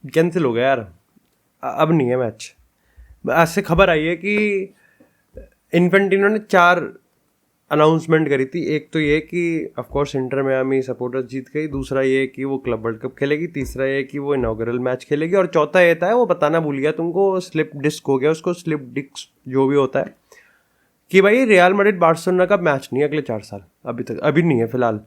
Cancel हो गया यार, अब नहीं है मैच। आज से खबर आई है कि इन्फेंटिनो ने 4 अनाउंसमेंट करी थी। एक तो ये कि of course Inter Miami supporters जीत गई, दूसरा ये कि वो क्लब वर्ल्ड कप खेलेगी, तीसरा ये कि वो इनॉग्रल मैच खेलेगी, और चौथा ये था, वो बताना भूल गया तुमको, स्लिप डिस्क हो गया उसको, स्लिप डिस्क जो भी होता है, कि भाई रियल मैड्रिड बार्सिलोना का मैच नहीं है अगले 4 साल, अभी तक अभी नहीं है फिलहाल,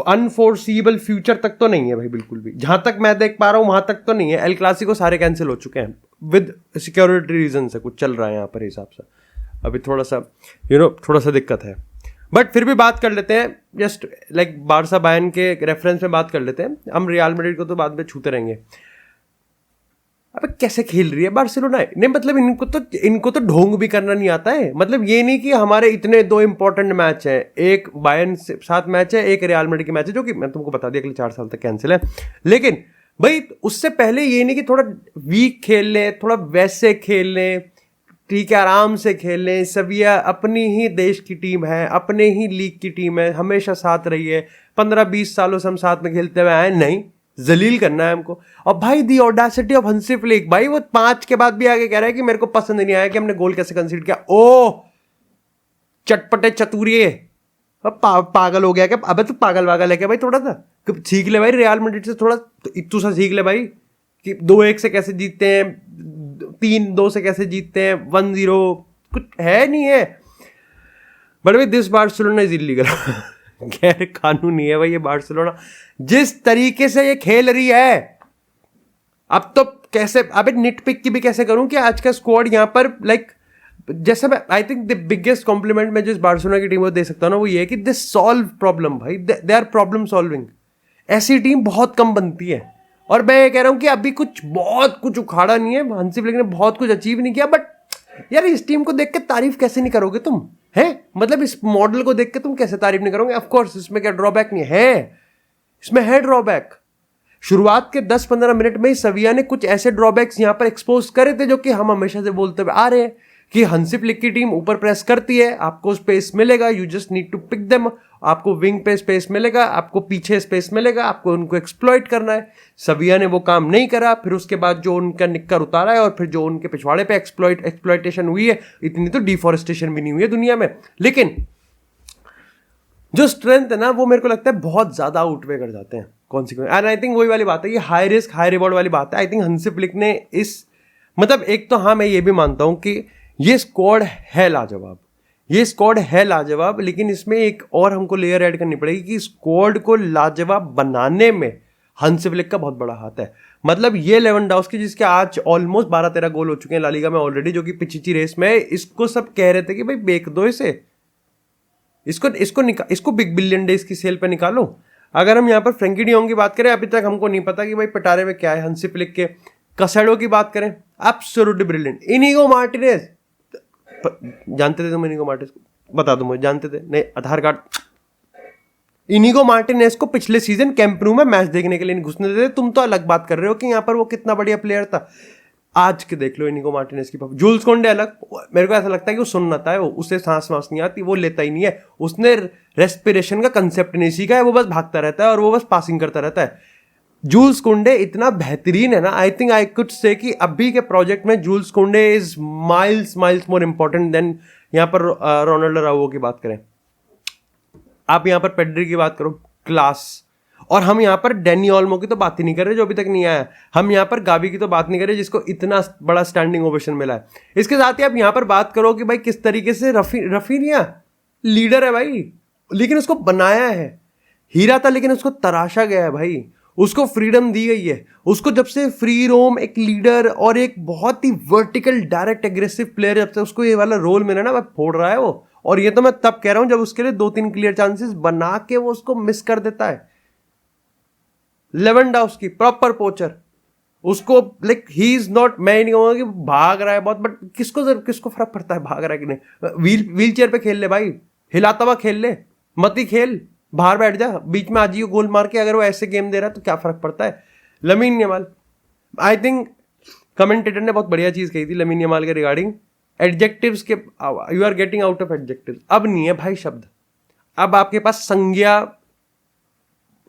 अनफोर्सीबल फ्यूचर तक तो नहीं है भाई, बिल्कुल भी, जहां तक मैं देख पा रहा हूँ वहां तक तो नहीं है। एल क्लासिको सारे कैंसिल हो चुके हैं विद सिक्योरिटी रीजन से, कुछ चल रहा है यहाँ पर हिसाब से, अभी थोड़ा सा थोड़ा सा दिक्कत है। बट फिर भी बात कर लेते हैं, जस्ट लाइक बारसा बायर्न के रेफरेंस में बात कर लेते हैं हम। रियल मैड्रिड को तो बाद में छूते रहेंगे। अबे कैसे खेल रही है बार्सिलोना, नहीं मतलब इनको तो ढोंग भी करना नहीं आता है। मतलब ये नहीं कि हमारे इतने 2 इंपॉर्टेंट मैच हैं, एक बायर्न से साथ मैच है, एक रियल मैड्रिड के मैच है, जो कि मैं तुमको बता दिया अगले 4 साल तक कैंसिल है। लेकिन भाई उससे पहले ये नहीं कि थोड़ा वीक खेल लें, थोड़ा वैसे खेल लें, ठीक है, आराम से खेल लें। सविया अपनी ही देश की टीम है, अपने ही लीग की टीम है, हमेशा साथ रही है, 15-20 सालों से हम साथ में खेलते हुए आए, नहीं जलील करना है हमको। और भाई दी ऑडेसिटी ऑफ हंसी फ्लिक, भाई वो 5 के बाद भी आगे कह रहा है कि मेरे को पसंद नहीं आया कि हमने गोल कैसे कंसीडर किया। ओ चटपटे चतुरिये, पागल हो गया क्या? अबे तू पागल वागल है क्या भाई? थोड़ा सा सीख ले भाई, रियल मैड्रिड से थोड़ा इतू सा सीख ले भाई, कि 2-1 से कैसे जीतते हैं, 3-2 से कैसे जीतते हैं, 1-0 कुछ है नहीं है। बट भाई दिस बार्सिलोना इज इलीगल, गैर कानूनी है भाई ये बार्सिलोना, जिस तरीके से ये खेल रही है। अब तो कैसे, अबे निटपिक की भी कैसे करूं कि आज का स्क्वाड यहां पर लाइक, जैसे मैं I think the biggest complement मैं जिस बार्सिलोना की टीम को दे सकता हूं ना, वो ये है कि दे सॉल्व प्रॉब्लम भाई, दे आर प्रॉब्लम सॉल्विंग। ऐसी टीम बहुत कम बनती है। और मैं ये कह रहा हूं कि अभी बहुत कुछ उखाड़ा नहीं है, हंसी फ्लिक ने बहुत कुछ अचीव नहीं किया, बट यार इस टीम को देख के तारीफ कैसे नहीं करोगे तुम, हैं? मतलब इस मॉडल को देख के तुम कैसे तारीफ नहीं करोगे? ऑफ कोर्स इसमें क्या ड्रॉबैक नहीं है, इसमें है ड्रॉबैक। शुरुआत के 10-15 मिनट में ही सविया ने कुछ ऐसे ड्रॉबैक्स यहां पर एक्सपोज करे थे, जो कि हम हमेशा से बोलते हुए आ रहे हैं कि हंसी फ्लिक की टीम ऊपर प्रेस करती है, आपको स्पेस मिलेगा, you just need to pick them, आपको विंग पे स्पेस मिलेगा, आपको पीछे स्पेस मिलेगा, आपको उनको एक्सप्लॉइट करना है। सविया ने वो काम नहीं करा, फिर उसके बाद जो उनका निक्कर उतारा है और फिर जो उनके पिछवाड़े पे एक्सप्लॉइटेशन हुई है, इतनी तो डिफॉरेस्टेशन भी नहीं हुई है दुनिया में, लेकिन जो स्ट्रेंथ है ना, वो मेरे को लगता है बहुत ज्यादा आउटवे कर जाते हैं कॉन्सिक्वेंस। एंड आई थिंक वही वाली बात है, ये हाई रिस्क हाई रिवॉर्ड वाली बात है। आई थिंक हंसी फ्लिक ने इस, मतलब एक तो हाँ मैं ये भी मानता हूं कि ये स्क्वाड है लाजवाब, ये स्क्वाड है लाजवाब, लेकिन इसमें एक और हमको लेयर ऐड करनी पड़ेगी कि स्क्वाड को लाजवाब बनाने में हंसी फ्लिक का बहुत बड़ा हाथ है। मतलब ये लेवेंडोव्स्की जिसके आज ऑलमोस्ट 12-13 गोल हो चुके हैं ला लीगा में ऑलरेडी, जो कि पिछली रेस में, इसको सब कह रहे थे कि भाई बेच दो इसे, इसको बिग बिलियन डेज की सेल पे निकालो। अगर हम यहाँ पर फ्रैंकी डियोंग की बात करें, अभी तक हमको नहीं पता कि भाई पिटारे में क्या है। हंसी फ्लिक के कसेडो की बात करें, एब्सोल्युटली ब्रिलियंट। इनिगो मार्टिनेज, जानते थे तुम इनिगो मार्टिनेज को? बता दो मुझे, जानते थे? नहीं, आधार कार्ड। इनिगो मार्टिनेज को पिछले सीजन कैंप न्यू में मैच देखने के लिए नहीं घुसने देते। तुम तो अलग बात कर रहे हो कि यहाँ पर वो कितना बढ़िया प्लेयर था। आज के देख लो इनिगो मार्टिनेज की। जूल्स कोंडे अलग, मेरे को ऐसा लगता है कि वो सुनता है, वो उसे सांस वांस नहीं आती, वो लेता ही नहीं है, उसने रेस्पिरेशन का कंसेप्ट नहीं सीखा है, वो बस भागता रहता है और वो बस पासिंग करता रहता है। जूल्स कुंडे इतना बेहतरीन है ना, I think I could say कि अभी के प्रोजेक्ट में Jules Kounde is miles more important than यहाँ पर रोनाल्डो राउओ की बात करें, आप यहाँ पर पेड्री की बात करो, क्लास। और हम यहाँ पर डैनी ऑल्मो की तो बात ही नहीं कर रहे जो अभी तक नहीं आया, हम यहाँ पर गावी की तो बात नहीं कर रहे जिसको इतना बड़ा स्टैंडिंग ओवेशन मिला है। इसके साथ ही आप यहाँ पर बात करो कि भाई किस तरीके से रफीनिया लीडर है भाई, लेकिन उसको बनाया है, हीरा था लेकिन उसको तराशा गया है भाई, उसको फ्रीडम दी गई है। उसको जब से फ्री रोम, एक लीडर और एक बहुत ही वर्टिकल डायरेक्ट एग्रेसिव प्लेयर, जब से उसको ये वाला रोल मिला ना, वह फोड़ रहा है वो। और ये तो मैं तब कह रहा हूं जब उसके लिए 2-3 क्लियर चांसेस बना के वो उसको मिस कर देता है। लेवेंडोव्स्की प्रॉपर पोचर, उसको लाइक ही इज नॉट, मैं नहीं कहूंगा कि भाग रहा है बहुत, बट किसको फर्क पड़ता है भाग रहा है कि नहीं। व्हील चेयर पे खेल ले भाई, हिलाता हुआ खेल ले, मत ही खेल, बाहर बैठ जा, बीच में आ जाइए गोल मार के। अगर वो ऐसे गेम दे रहा है तो क्या फर्क पड़ता है। Lamine Yamal, I think commentator ने बहुत बढ़िया चीज कही थी लमीन यमाल के रिगार्डिंग एडजेक्टिव्स के, you are getting out of adjectives. अब नहीं है भाई शब्द, अब आपके पास संज्ञा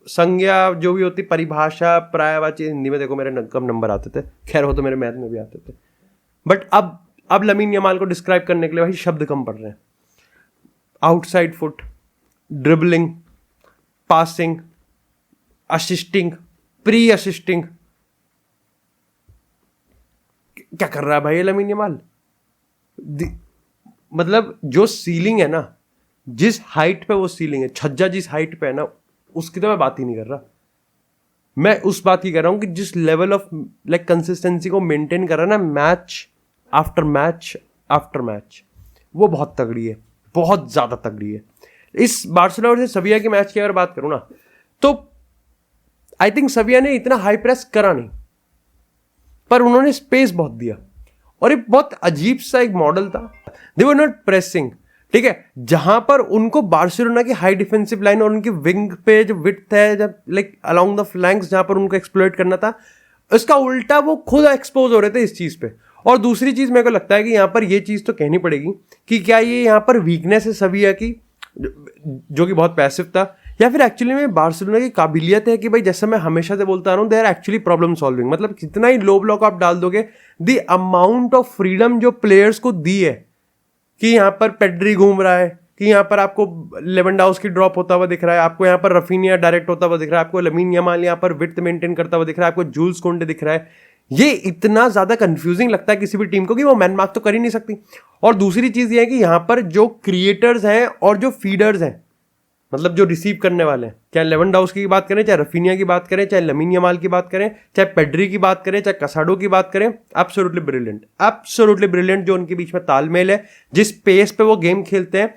संज्ञा जो भी होती, परिभाषा, पर्यायवाची, हिंदी में देखो मेरे कम नंबर आते थे, खैर वो तो मेरे मैथ में भी आते थे, बट अब लमीन यमाल को डिस्क्राइब करने के लिए भाई शब्द कम पड़ रहे हैं. Outside foot, dribbling, passing, assisting, pre assisting, क्या कर रहा है भाई ये लमीन यमाल. मतलब जो सीलिंग है ना, जिस हाइट पे वो सीलिंग है, छज्जा जिस हाइट पे है ना, उसकी तो मैं बात ही नहीं कर रहा. मैं उस बात की कर रहा हूं कि जिस लेवल ऑफ लाइक कंसिस्टेंसी को मेंटेन कर रहा है ना, match after match after match, वो बहुत तगड़ी है, बहुत ज्यादा तगड़ी है. इस बार्सिलोना से सविया की मैच की अगर बात करूं ना, तो आई थिंक सविया ने इतना हाई प्रेस करा नहीं, पर उन्होंने स्पेस बहुत दिया, और एक बहुत अजीब सा एक मॉडल था. दे वर नॉट प्रेसिंग, ठीक है, जहां पर उनको बार्सिलोना की हाई डिफेंसिव लाइन और उनकी विंग पे जो विड्थ है, जब लाइक अलोंग द फ्लैंक्स जहां पर उनको एक्सप्लॉइट करना था, उसका उल्टा वो खुद एक्सपोज हो रहे थे इस चीज पे. और दूसरी चीज मेरे को लगता है कि यहां पर ये चीज तो कहनी पड़ेगी कि क्या ये यहां पर वीकनेस है सविया की, जो कि बहुत पैसिव था, या फिर एक्चुअली में बार्सिलोना की काबिलियत है कि भाई जैसे मैं हमेशा से बोलता आ रहा हूँ, they are actually problem solving. मतलब कितना ही लो ब्लॉक आप डाल दोगे, द अमाउंट ऑफ फ्रीडम जो प्लेयर्स को दी है, कि यहाँ पर पेड्री घूम रहा है, कि यहाँ पर आपको लेवेंडाउस्की ड्रॉप होता हुआ दिख रहा है, आपको यहाँ पर रफीनिया डायरेक्ट होता हुआ दिख रहा है, आपको लमीन यमाल यहाँ पर विड्थ मेंटेन करता हुआ दिख रहा है, आपको जूल्स कोंडे दिख रहा है. ये इतना ज्यादा कंफ्यूजिंग लगता है किसी भी टीम को कि वो मैन मार्क तो कर ही नहीं सकती. और दूसरी चीज ये है कि यहाँ पर जो क्रिएटर्स हैं और जो फीडर्स हैं, मतलब जो रिसीव करने वाले हैं, चाहे लेवेंडाउस्की की बात करें, चाहे रफीनिया की बात करें, चाहे लमीन यमाल की बात करें, चाहे पेड्री की बात करें, चाहे कसाडो की बात करें, एब्सोल्युटली ब्रिलियंट, एब्सोल्युटली ब्रिलियंट. जो उनके बीच में तालमेल है, जिस पेस पे वो गेम खेलते हैं,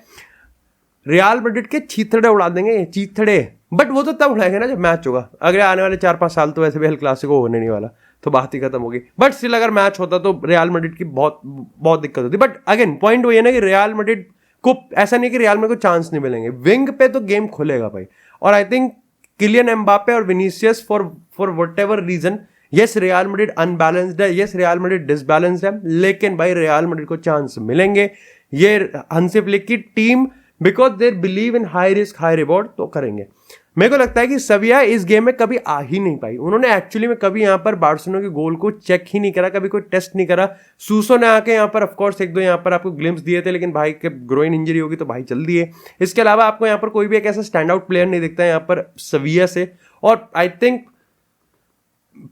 रियल मैड्रिड के चीथड़े उड़ा देंगे, चीथड़े. बट वो तो तब उड़ाएंगे ना जब मैच होगा. अगर आने वाले 4-5 साल तो वैसे भी एल क्लासिको होने नहीं वाला, तो बात ही खत्म होगी. बट स्टिल अगर मैच होता तो रियल मैड्रिड की बहुत बहुत दिक्कत होती. बट अगेन पॉइंट वही है ना कि रियल मैड्रिड को ऐसा नहीं कि रियल में कोई चांस नहीं मिलेंगे, विंग पे तो गेम खुलेगा भाई. और आई थिंक किलियन एम्बापे और Vinicius for whatever reason, yes Real Madrid unbalanced है, यस रियल मैड्रिड डिसबैलेंस्ड है, लेकिन भाई रियल मैड्रिड को चांस मिलेंगे. ये हांसी फ्लिक की team, because they believe in high risk high reward, तो करेंगे. मेरे को लगता है कि सविया इस गेम में कभी आ ही नहीं पाई. उन्होंने एक्चुअली में कभी यहाँ पर बार्सिलोना के गोल को चेक ही नहीं करा, कभी कोई टेस्ट नहीं करा. सूसो ने आके यहाँ पर ऑफकोर्स एक दो यहाँ पर आपको ग्लिम्स दिए थे, लेकिन भाई के ग्रोइन इंजरी होगी तो भाई चल दिए. इसके अलावा आपको यहाँ पर कोई भी एक ऐसा स्टैंड आउट प्लेयर नहीं दिखता है यहाँ पर सविया से. और आई थिंक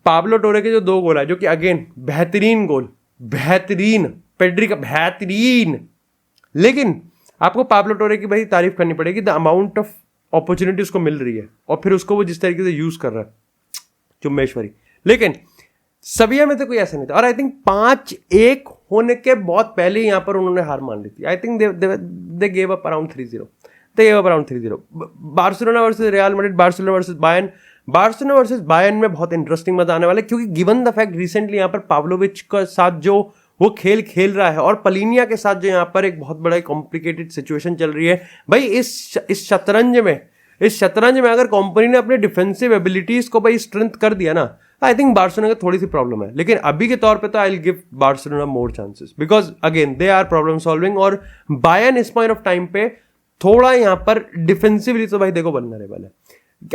पाब्लो टोरे के जो 2 गोल है, जो कि अगेन बेहतरीन गोल, बेहतरीन, पेड्री का बेहतरीन, लेकिन आपको पाब्लो टोरे की भाई तारीफ करनी पड़ेगी. द अमाउंट ऑफ अपॉर्चुनिटी उसको मिल रही है, और फिर उसको वो जिस तरीके से यूज कर रहा है, चुम्मेश्वरी. लेकिन सविया में तो कोई ऐसा नहीं था. और आई थिंक 5-1 होने के बहुत पहले यहाँ पर उन्होंने हार मान ली थी. I think they gave up around 3-0. They gave up around 3-0. Barcelona versus real Madrid, Barcelona versus Bayern. Barcelona versus Bayern में बहुत इंटरेस्टिंग मजा आने वाला है, क्योंकि गिवन द फैक्ट रिसेंटली यहाँ पर पाव्लोविच के साथ जो वो खेल रहा है, और पलीनिया के साथ जो यहाँ पर एक बहुत बड़ा कॉम्प्लिकेटेड सिचुएशन चल रही है भाई. इस शतरंज में अगर कंपनी ने अपने डिफेंसिव एबिलिटीज को भाई स्ट्रेंथ कर दिया ना, आई थिंक बार्सिलोना की थोड़ी सी प्रॉब्लम है. लेकिन अभी के तौर पे तो I will give Barcelona more chances, because again they are problem solving. और बायर्न इस पॉइंट ऑफ टाइम पे थोड़ा यहाँ पर डिफेंसिवली तो भाई देखो वल्नरेबल है.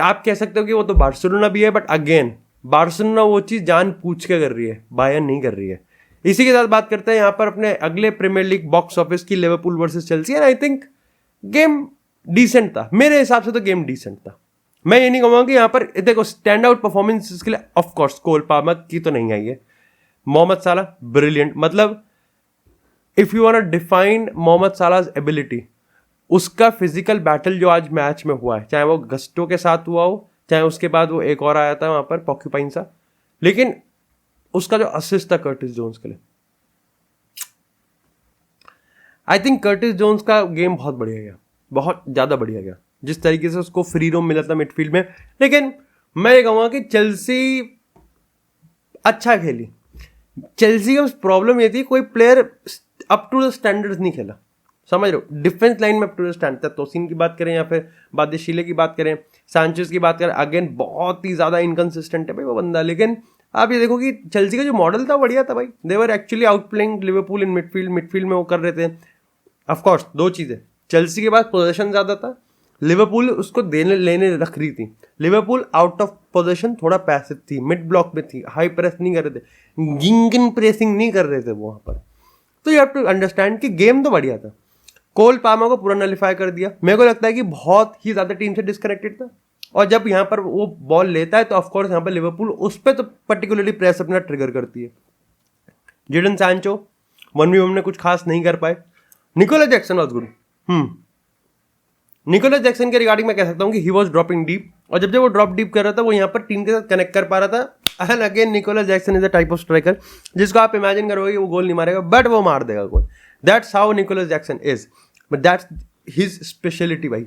आप कह सकते हो कि वो तो बार्सिलोना भी है, बट अगेन बार्सिलोना वो चीज जान पूछ के कर रही है, बायर्न नहीं कर रही है. इसी के साथ बात करते हैं यहाँ पर अपने अगले प्रीमियर लीग बॉक्स ऑफिस की, Liverpool versus Chelsea. And I think game decent था, मेरे हिसाब से तो गेम डिसेंट था. मैं ये नहीं कहूँगा कि यहाँ पर देखो स्टैंड आउट परफॉर्मेंस के लिए ऑफ कोर्स कोल पाल्मर की तो नहीं आई है. मोहम्मद साला ब्रिलियंट, मतलब if you want to define Mohamed Salah's ability, उसका फिजिकल बैटल जो आज मैच में हुआ है, चाहे वो गस्टो के साथ हुआ हो, चाहे उसके बाद वो एक और आया था वहां पर पॉक्यूपाइन सा, लेकिन उसका जो असिस्ट था कर्टिस जोन्स के लिए, आई थिंक कर्टिस जोन्स का गेम बहुत बढ़िया गया, बहुत ज्यादा बढ़िया गया, जिस तरीके से उसको फ्री रोम मिला था मिडफील्ड में. लेकिन मैं ये कहूँगा कि चेल्सी अच्छा खेली. चेल्सी का प्रॉब्लम ये थी कोई player up to the standards नहीं खेला, समझ रहे हो. डिफेंस लाइन में अप टू द स्टैंडर्ड था. तोसिन की बात करें या फिर बादेशीले की बात करें, सांचेज की बात करें, अगेन बहुत ही ज्यादा इनकंसिस्टेंट है भाई वो बंदा. लेकिन आप ये देखो कि चेल्सी का जो मॉडल था बढ़िया था भाई. They were actually outplaying Liverpool in midfield में वो कर रहे थे. ऑफ कोर्स 2 चीजें, चेल्सी के पास पोजीशन ज्यादा था, लिवरपूल उसको देने लेने रख रही थी। लिवरपूल आउट ऑफ पोजीशन थोड़ा पैसिव थी, मिड ब्लॉक में थी, हाई प्रेस नहीं कर रहे थे, गिंगिन प्रेसिंग नहीं कर रहे थे वो वहाँ पर। तो यू हैव टू अंडरस्टैंड कि गेम तो बढ़िया था। कोल पाल्मर को पूरा नलिफाई कर दिया। मेरे को लगता है कि बहुत ही ज़्यादा टीम से डिस्कनेक्टेड था, और जब यहाँ पर वो बॉल लेता है तो ऑफकोर्स यहाँ पर लिवरपूल उस पर तो पर्टिकुलरली प्रेस अपना ट्रिगर करती है। जेडन सैंचो 1v1 में कुछ खास नहीं कर पाए। Nicholas Jackson was good. Nicholas Jackson के रिगार्डिंग मैं कह सकता हूँ कि ही वॉज ड्रॉपिंग डीप, और जब वो ड्रॉप डीप कर रहा था वो यहाँ पर टीम के साथ कनेक्ट कर पा रहा था। And again Nicholas Jackson is a type of striker जिसको आप इमेजिन करोगे वो गोल नहीं मारेगा, बट वो मार देगा गोल। That's how Nicolas Jackson is, but that's his speciality भाई।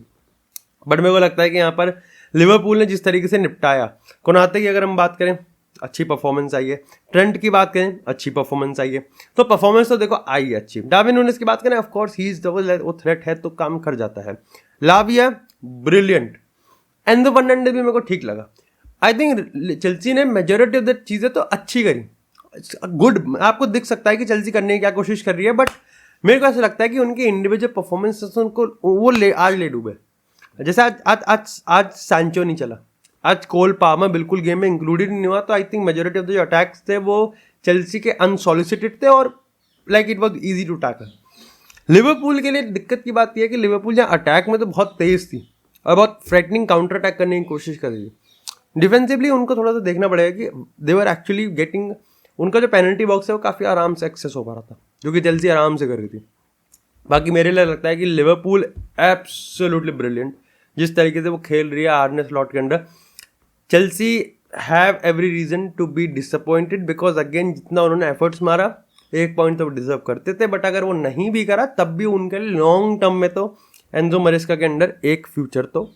बट मेरे को लगता है कि यहाँ पर लिवरपूल ने जिस तरीके से निपटाया, कोनाते की अगर हम बात करें अच्छी परफॉर्मेंस आई है, ट्रेंट की बात करें अच्छी परफॉर्मेंस आई है, तो परफॉर्मेंस तो देखो आई है अच्छी। डार्विन नूनेस की बात करें ऑफ कोर्स ही इज वो थ्रेट है तो काम कर जाता है। लाविया ब्रिलियंट, एंजो फर्नांडिस भी मेरे को ठीक लगा। आई थिंक चेल्सी ने मेजोरिटी ऑफ द चीज़ें तो अच्छी करी, गुड। आपको दिख सकता है कि चेल्सी करने की क्या कोशिश कर रही है, बट मेरे को ऐसा लगता है कि उनके इंडिविजुअल परफॉर्मेंस उनको वो आज ले डूबे। जैसे आज सैंचो नहीं चला, आज कोल पाल्मर बिल्कुल गेम में इंक्लूडेड नहीं हुआ, तो I think majority of the जो अटैक्स थे वो चेल्सी के अनसॉलिसिटेड थे और like it was easy to tackle. Liverpool के लिए दिक्कत की बात यह है कि लिवरपूल जहाँ अटैक में तो बहुत तेज थी और बहुत थ्रेटनिंग काउंटर अटैक करने की कोशिश कर रही थी। डिफेंसिवली उनको थोड़ा सा देखना पड़ेगा कि दे वर एक्चुअली गेटिंग, उनका जो पेनल्टी बॉक्स है वो काफ़ी आराम से एक्सेस हो पा रहा था, जो कि चेल्सी आराम से कर रही थी। बाकी मेरे लिए लगता है कि लिवरपूल एब्सोल्युटली ब्रिलियंट जिस तरीके से वो खेल रही है आर्ने स्लॉट के under. Chelsea have every reason to be disappointed because again जितना उन्होंने एफर्ट्स मारा 1 पॉइंट तो वो डिजर्व करते थे, बट अगर वो नहीं भी करा तब भी उनके लिए लॉन्ग टर्म में तो एंजो मरेस्का के अंडर एक फ्यूचर तो